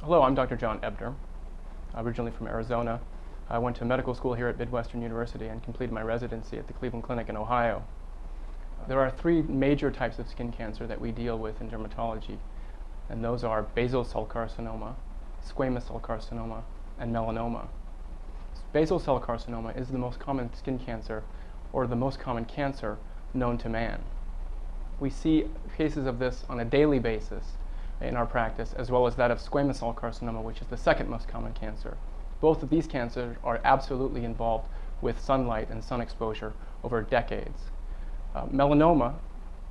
Hello, I'm Dr. John Ebner, originally from Arizona. I went to medical school here at Midwestern University and completed my residency at the Cleveland Clinic in Ohio. There are three major types of skin cancer that we deal with in dermatology, and those are basal cell carcinoma, squamous cell carcinoma, and melanoma. Basal cell carcinoma is the most common skin cancer, or the most common cancer known to man. We see cases of this on a daily basis in our practice, as well as that of squamous cell carcinoma, which is the second most common cancer. Both of these cancers are absolutely involved with sunlight and sun exposure over decades. Melanoma,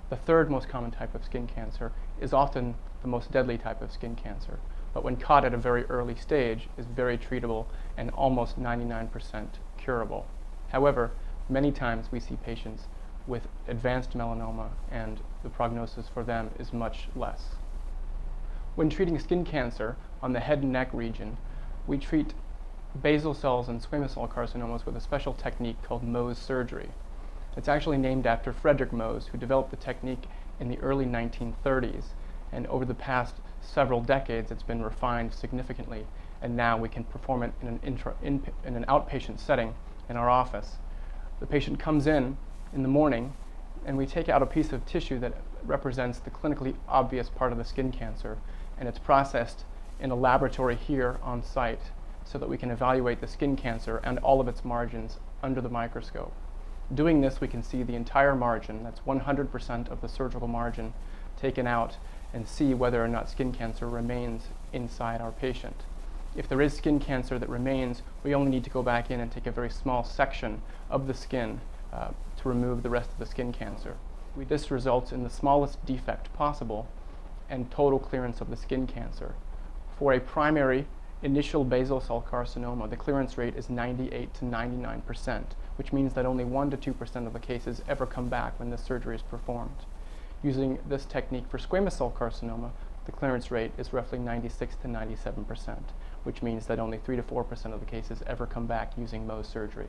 the third most common type of skin cancer, is often the most deadly type of skin cancer, but when caught at a very early stage is very treatable and almost 99% curable. However, many times we see patients with advanced melanoma and the prognosis for them is much less. When treating skin cancer on the head and neck region, we treat basal cells and squamous cell carcinomas with a special technique called Mohs surgery. It's actually named after Frederick Mohs, who developed the technique in the early 1930s, and over the past several decades it's been refined significantly, and now we can perform it in an outpatient setting in our office. The patient comes in the morning, and we take out a piece of tissue that represents the clinically obvious part of the skin cancer, and it's processed in a laboratory here on site so that we can evaluate the skin cancer and all of its margins under the microscope. Doing this, we can see the entire margin, that's 100% of the surgical margin, taken out, and see whether or not skin cancer remains inside our patient. If there is skin cancer that remains, we only need to go back in and take a very small section of the skin to remove the rest of the skin cancer. This results in the smallest defect possible and total clearance of the skin cancer. For a primary initial basal cell carcinoma, the clearance rate is 98 to 99%, which means that only 1 to 2% of the cases ever come back when this surgery is performed. Using this technique for squamous cell carcinoma, the clearance rate is roughly 96 to 97%, which means that only 3 to 4% of the cases ever come back using Mohs surgery.